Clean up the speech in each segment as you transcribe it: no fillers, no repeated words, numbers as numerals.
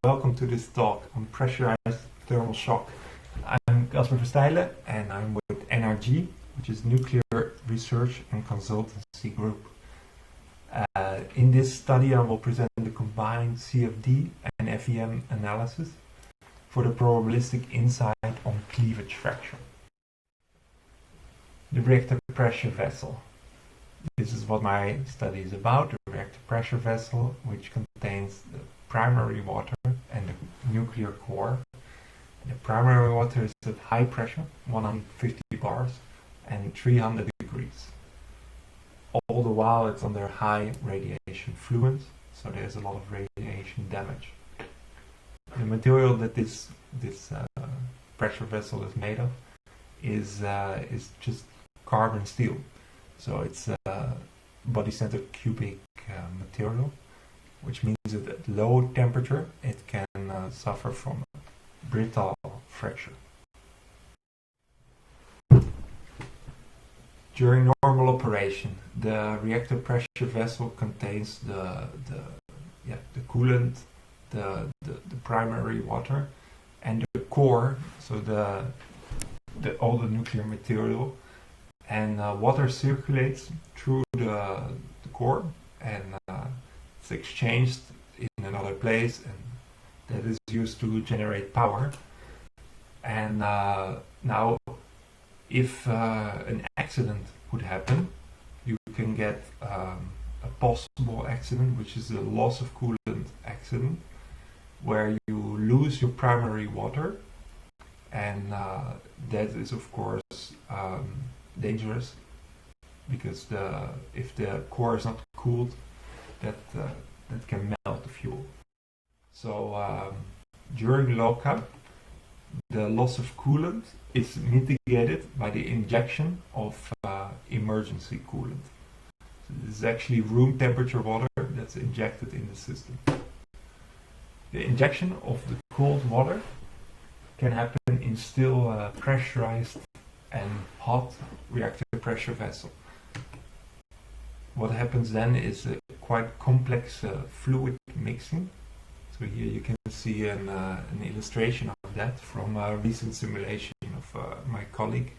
Welcome to this talk on pressurized thermal shock. I'm Versteylen and I'm with NRG, which is Nuclear Research and Consultancy Group. In this study I will present the combined CFD and FEM analysis for the probabilistic insight on cleavage fracture. The reactor pressure vessel. This is what my study is about, the reactor pressure vessel, which contains the primary water and the nuclear core. The primary water is at high pressure, 150 bars and 300 degrees. All the while it's under high radiation fluence, so there's a lot of radiation damage. The material that this pressure vessel is made of is just carbon steel. So it's a body-centered cubic material, which means that at low temperature it can suffer from brittle fracture. During normal operation, the reactor pressure vessel contains the coolant, the primary water, and the core, so all the nuclear material, and water circulates through the core, and it's exchanged in another place, and that is used to generate power. And now, if an accident would happen, you can get a possible accident, which is a loss of coolant accident, where you lose your primary water, and that is of course dangerous, because if the core is not cooled, that can melt the fuel. So during LOCA, the loss of coolant is mitigated by the injection of emergency coolant. So this is actually room temperature water that's injected in the system. The injection of the cold water can happen in still pressurized and hot reactor pressure vessel. What happens then is a quite complex fluid mixing. So here you can see an illustration of that from a recent simulation of my colleague.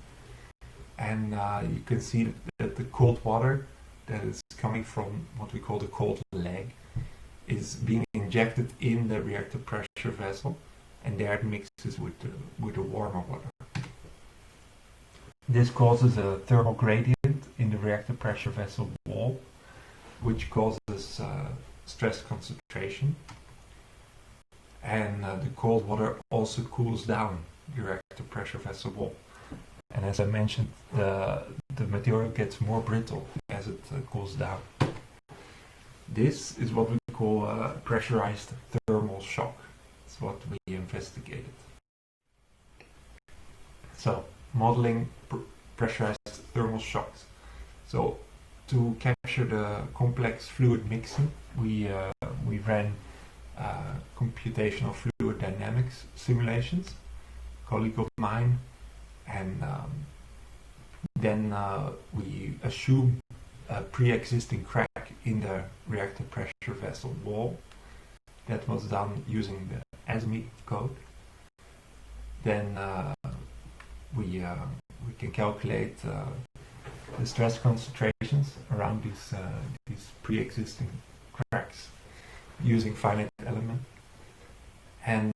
And you can see that the cold water that is coming from what we call the cold leg is being injected in the reactor pressure vessel, and there it mixes with the warmer water. This causes a thermal gradient in the reactor pressure vessel wall, which causes stress concentration. And the cold water also cools down the reactor pressure vessel wall. And as I mentioned, the material gets more brittle as it cools down. This is what we call pressurized thermal shock. It's what we investigated. So, modeling pressurized thermal shocks. So, to capture the complex fluid mixing, we ran computational fluid dynamics simulations, a colleague of mine, and then we assume a pre-existing crack in the reactor pressure vessel wall. That was done using the ASME code. Then we can calculate the stress concentrations around these pre-existing cracks using finite element, and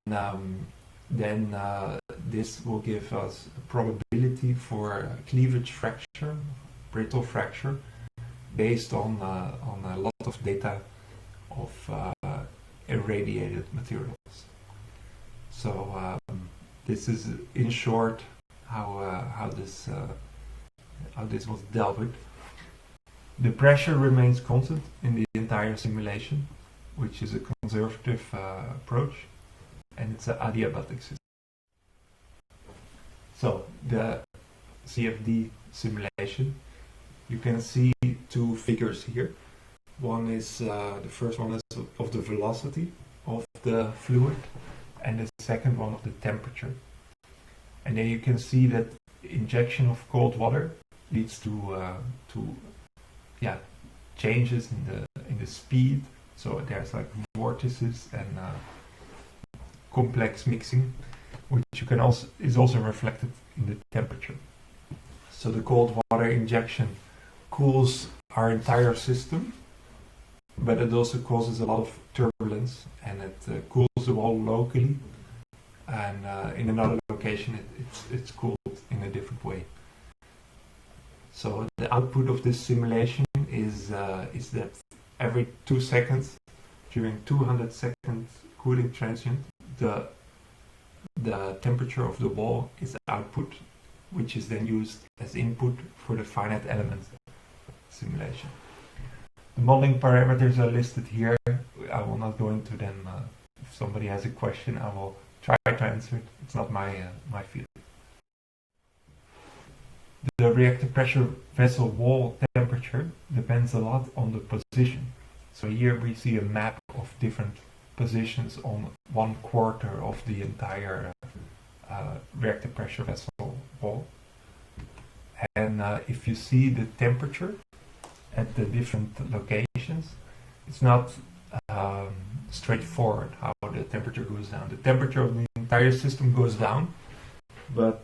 then this will give us a probability for cleavage fracture, brittle fracture, based on a lot of data of irradiated materials. So this is in short how this was dealt with. The pressure remains constant in the entire simulation, which is a conservative approach, and it's an adiabatic system. So the CFD simulation, you can see two figures here. One is the first one is of the velocity of the fluid, and the second one of the temperature. And then you can see that injection of cold water leads to changes in the speed. So there's like vortices complex mixing, which is also reflected in the temperature. So the cold water injection cools our entire system, but it also causes a lot of turbulence, and it cools the wall locally, and in another location it's cooled in a different way. So the output of this simulation is that every 2 seconds, during 200 seconds cooling transient, the temperature of the wall is output, which is then used as input for the finite element simulation. The modeling parameters are listed here. I will not go into them. If somebody has a question, I will try to answer it. It's not my field. The reactor pressure vessel wall temperature depends a lot on the position. So here we see a map of different positions on 1/4 of the entire reactor pressure vessel wall. And if you see the temperature at the different locations, it's not straightforward how the temperature goes down. The temperature of the entire system goes down, but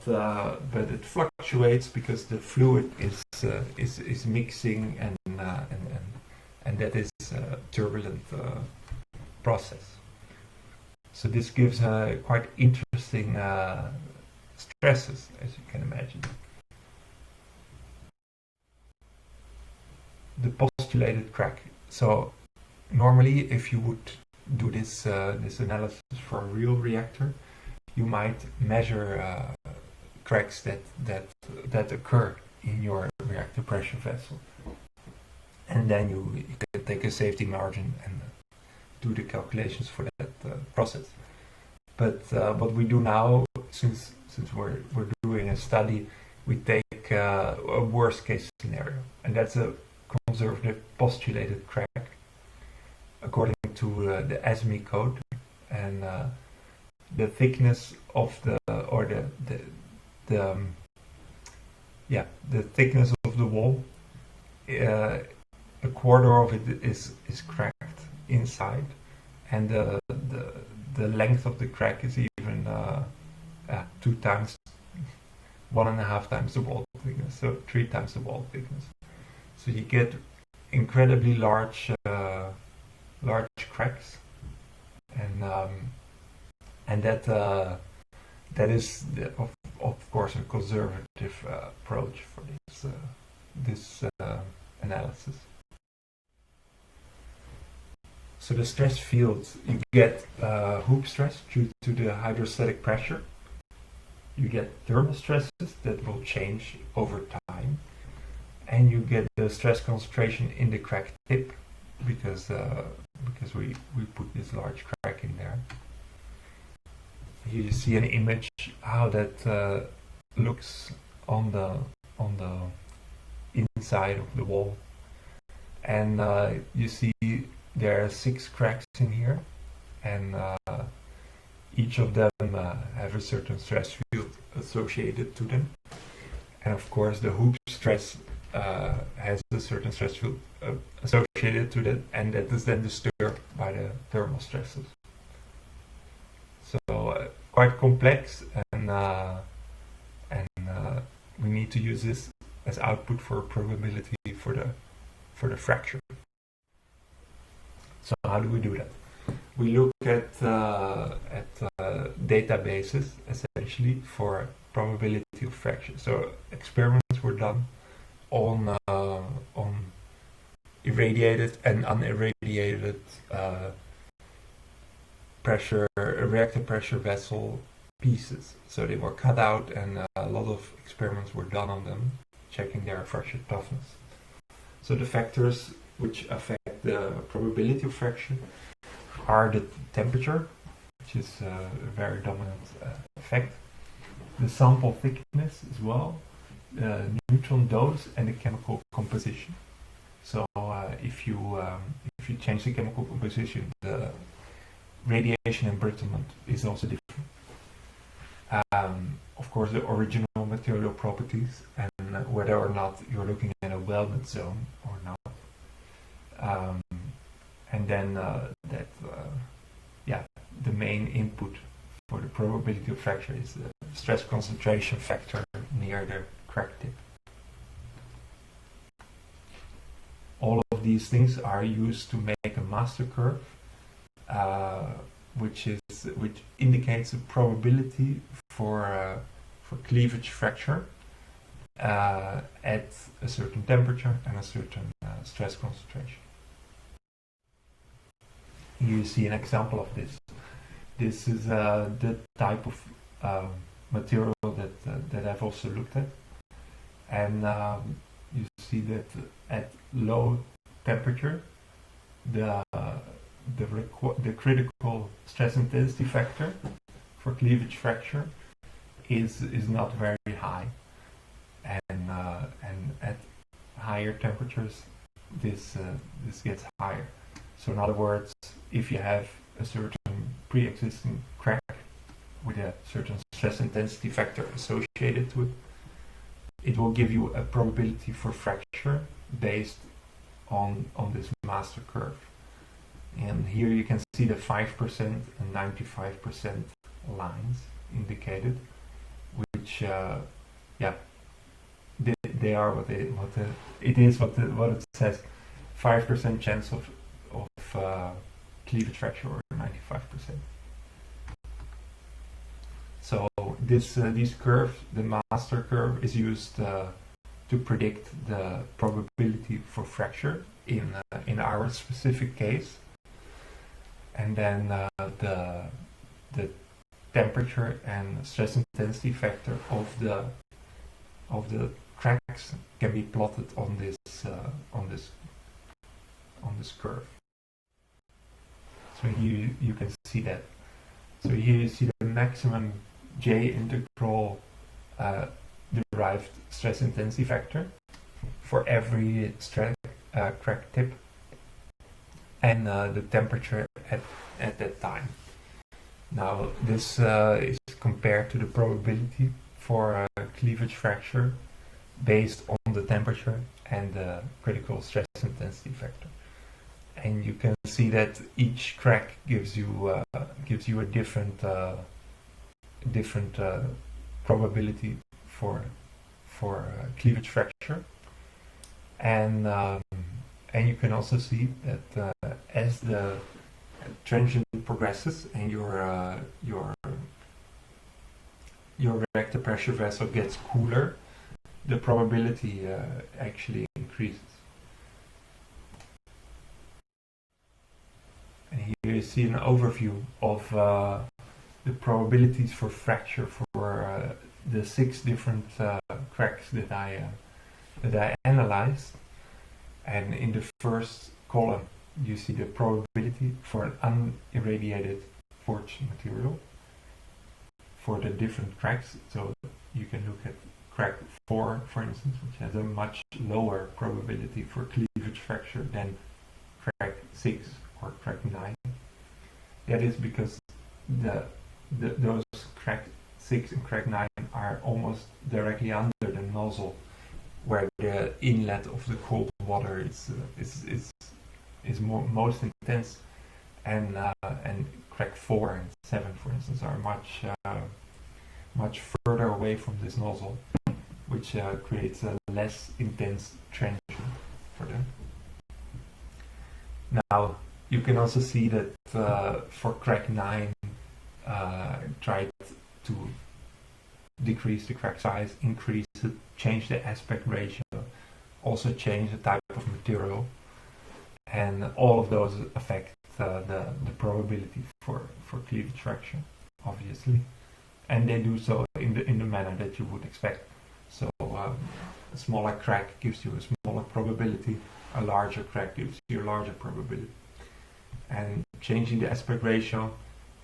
it fluctuates because the fluid is mixing, and that is a turbulent process. So this gives quite interesting stresses, as you can imagine. The postulated crack. So normally, if you would do this analysis for a real reactor, you might measure cracks that occur in your reactor pressure vessel, and then you can take a safety margin and do the calculations for that process. But what we do now, since we're doing a study, we take a worst case scenario, and that's a conservative postulated crack according to the ASME code, and the thickness of the thickness of the wall, a quarter of it is cracked inside, and the length of the crack is even 2 times, 1.5 times the wall thickness, so 3 times the wall thickness. So you get incredibly large cracks, and that is of course a conservative approach for this analysis. So the stress fields, you get hoop stress due to the hydrostatic pressure. You get thermal stresses that will change over time, and you get the stress concentration in the crack tip because we put this large crack in there. Here you see an image how that looks on the inside of the wall, and you see there are 6 cracks in here, and each of them have a certain stress field associated to them, and of course the hoop stress has a certain stress field associated to that, and that is then disturbed by the thermal stresses. So quite complex, and we need to use this as output for probability for the fracture. So how do we do that? We look at databases essentially for probability of fracture. So experiments were done on irradiated and unirradiated reactor pressure vessel pieces. So they were cut out, and a lot of experiments were done on them, checking their fracture toughness. So the factors which affect the probability of fracture are the temperature, which is a very dominant effect, the sample thickness as well, the neutron dose, and the chemical composition. So if you change the chemical composition, the radiation embrittlement is also different. Of course, the original material properties, and whether or not you're looking at a welded zone or not. And then the main input probability of fracture is the stress concentration factor near the crack tip. All of these things are used to make a master curve, which indicates a probability for cleavage fracture at a certain temperature and a certain stress concentration. Here you see an example of this. This is the type of material that I've also looked at, and you see that at low temperature, the critical stress intensity factor for cleavage fracture is not very high, and at higher temperatures this gets higher. So in other words, if you have a certain pre-existing crack with a certain stress intensity factor associated to it, it will give you a probability for fracture based on this master curve. And here you can see the 5% and 95% lines indicated, which they are what it says. 5% chance of cleavage fracture, or 95%. So these curves, the master curve, is used to predict the probability for fracture in our specific case, and then the temperature and stress intensity factor of the cracks can be plotted on this curve. So here you can see that. So here you see the maximum J integral derived stress intensity factor for every crack tip, and the temperature at that time. Now this is compared to the probability for cleavage fracture based on the temperature and the critical stress intensity factor. And you can see that each crack gives you a different probability for cleavage fracture, and you can also see that as the transient progresses and your reactor pressure vessel gets cooler, the probability actually increases. And here you see an overview of the probabilities for fracture for the 6 different cracks that I analyzed. And in the first column, you see the probability for an unirradiated forged material for the different cracks. So you can look at crack 4, for instance, which has a much lower probability for cleavage fracture than crack 6 or crack 9. That is because those crack 6 and crack 9 are almost directly under the nozzle, where the inlet of the cold water is most intense, and crack 4 and 7, for instance, are much further away from this nozzle, which creates a less intense transition for them. Now you can also see that for crack 9, tried to decrease the crack size, increase it, change the aspect ratio, also change the type of material, and all of those affect the probability for cleavage fracture, obviously, and they do so in the manner that you would expect. So a smaller crack gives you a smaller probability, a larger crack gives you a larger probability, and changing the aspect ratio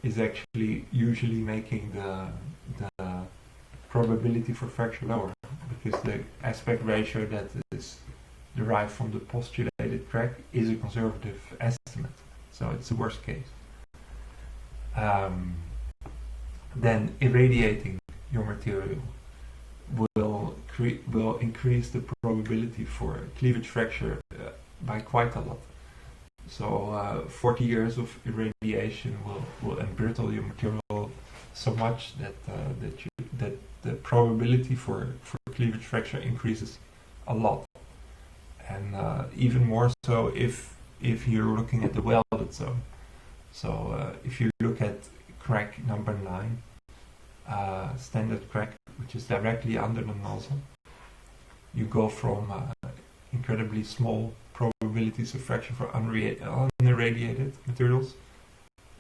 is actually usually making the probability for fracture lower, because the aspect ratio that is derived from the postulated crack is a conservative estimate, so it's the worst case. Then irradiating your material will increase the probability for cleavage fracture by quite a lot. So 40 years of irradiation will embrittle your material so much that the probability for cleavage fracture increases a lot, and even more so if you're looking at the welded zone. So if you look at crack number 9, standard crack, which is directly under the nozzle, you go from incredibly small probabilities of fracture for unirradiated materials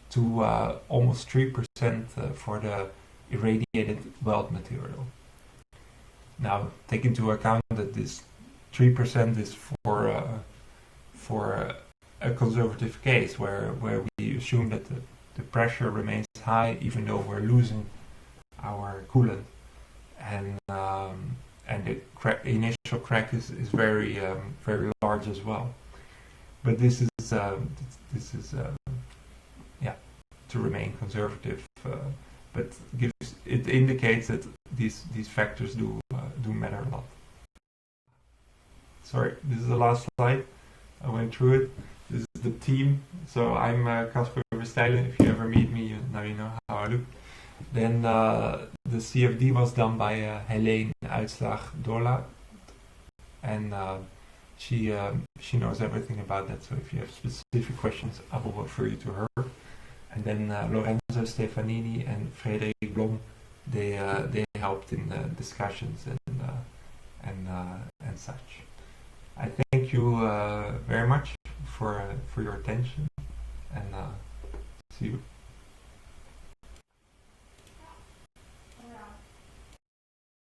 to almost 3% for the irradiated weld material. Now, take into account that this 3% is for a conservative case where we assume that the pressure remains high even though we're losing our coolant, and the initial crack is very very large as well. But this is to remain conservative, but it indicates that these factors do matter a lot. Sorry, this is the last slide. I went through it. This is the team. So I'm Casper Versteylen. If you ever meet me, now you know how I look. Then the CFD was done by Helene Uitslag-Dorla, and she knows everything about that. So if you have specific questions, I will refer you to her. And then Lorenzo Stefanini and Frederik Blom, they helped in the discussions and such. I thank you very much for your attention, and see you.